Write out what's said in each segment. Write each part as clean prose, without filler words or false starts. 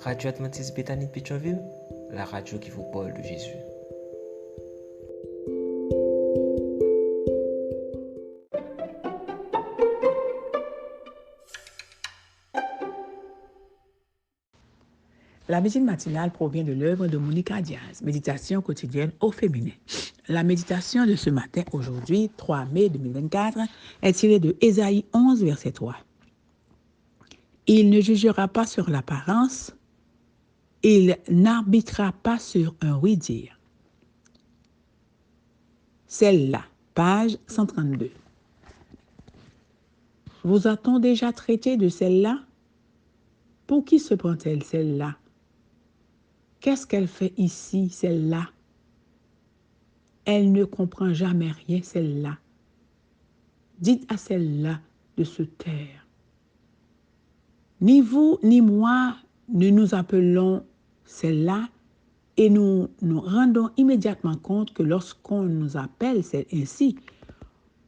Radio Adventiste Bethany de Pétionville, la radio qui vous parle de Jésus. La médecine matinale provient de l'œuvre de Monica Diaz, Méditation quotidienne au féminin. La méditation de ce matin, aujourd'hui, 3 mai 2024, est tirée de Ésaïe 11, verset 3. Il ne jugera pas sur l'apparence, il n'arbitrera pas sur un oui-dire. Celle-là, page 132. Vous a-t-on déjà traité de celle-là? Pour qui se prend-elle, celle-là? Qu'est-ce qu'elle fait ici, celle-là? Elle ne comprend jamais rien, celle-là. Dites à celle-là de se taire. Ni vous, ni moi ne nous appelons celle-là et nous nous rendons immédiatement compte que lorsqu'on nous appelle ainsi,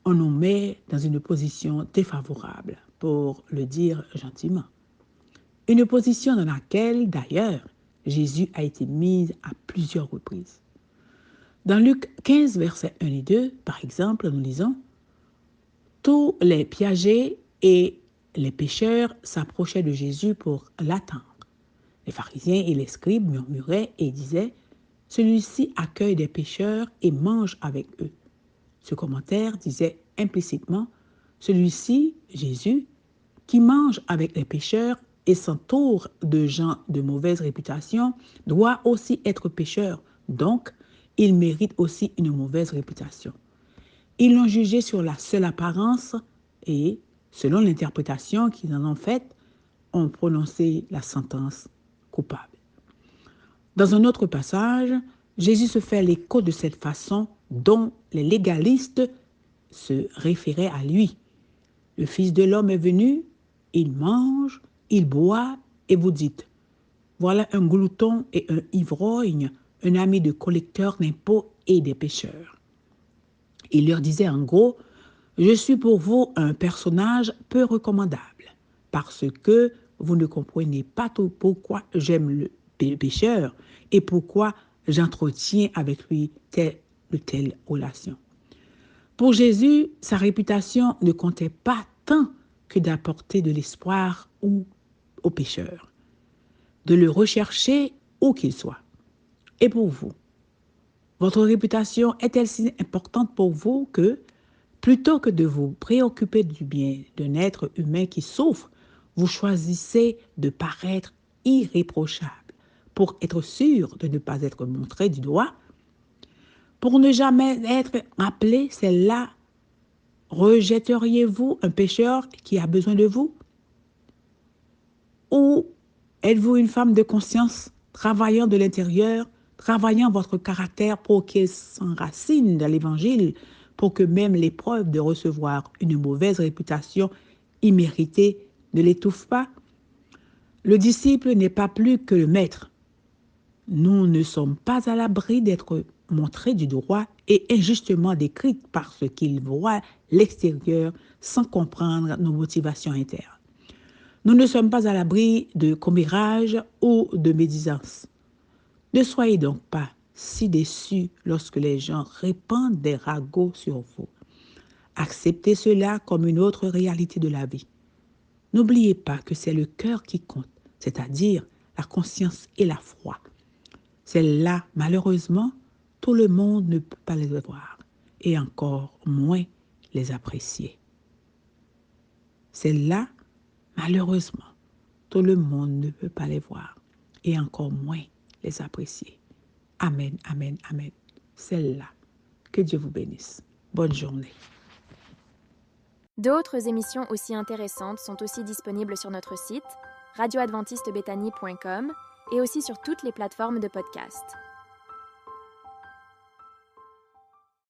on nous met dans une position défavorable, pour le dire gentiment. Une position dans laquelle, d'ailleurs, Jésus a été mis à plusieurs reprises. Dans Luc 15, versets 1 et 2, par exemple, nous lisons « Tous les piagers et les pécheurs s'approchaient de Jésus pour l'attendre. Les pharisiens et les scribes murmuraient et disaient « Celui-ci accueille des pécheurs et mange avec eux. » Ce commentaire disait implicitement « Celui-ci, Jésus, qui mange avec les pécheurs et s'entoure de gens de mauvaise réputation, doit aussi être pécheur, donc il mérite aussi une mauvaise réputation. » Ils l'ont jugé sur la seule apparence et, selon l'interprétation qu'ils en ont faite, ont prononcé la sentence coupable. Dans un autre passage, Jésus se fait l'écho de cette façon dont les légalistes se référaient à lui. Le Fils de l'homme est venu, il mange, il boit, et vous dites, voilà un glouton et un ivrogne, un ami de collecteurs d'impôts et des pécheurs. Il leur disait en gros, je suis pour vous un personnage peu recommandable, parce que vous ne comprenez pas tout pourquoi j'aime le pécheur et pourquoi j'entretiens avec lui telle ou telle relation. Pour Jésus, sa réputation ne comptait pas tant que d'apporter de l'espoir aux pécheurs, de le rechercher où qu'il soit. Et pour vous, votre réputation est-elle si importante pour vous que, plutôt que de vous préoccuper du bien d'un être humain qui souffre, vous choisissez de paraître irréprochable pour être sûr de ne pas être montré du doigt? Pour ne jamais être appelé, celle-là, rejetteriez-vous un pécheur qui a besoin de vous? Ou êtes-vous une femme de conscience, travaillant de l'intérieur, travaillant votre caractère pour qu'il s'enracine dans l'Évangile, pour que même l'épreuve de recevoir une mauvaise réputation imméritée ne l'étouffe pas? Le disciple n'est pas plus que le maître. Nous ne sommes pas à l'abri d'être montrés du doigt et injustement décrits parce qu'ils voient l'extérieur sans comprendre nos motivations internes. Nous ne sommes pas à l'abri de commérages ou de médisance. Ne soyez donc pas si déçus lorsque les gens répandent des ragots sur vous. Acceptez cela comme une autre réalité de la vie. N'oubliez pas que c'est le cœur qui compte, c'est-à-dire la conscience et la foi. Celles-là, malheureusement, tout le monde ne peut pas les voir et encore moins les apprécier. Celles-là, malheureusement, tout le monde ne peut pas les voir et encore moins les apprécier. Amen, amen, amen. Celle-là. Que Dieu vous bénisse. Bonne journée. D'autres émissions aussi intéressantes sont aussi disponibles sur notre site radioadventistebethany.com et aussi sur toutes les plateformes de podcast.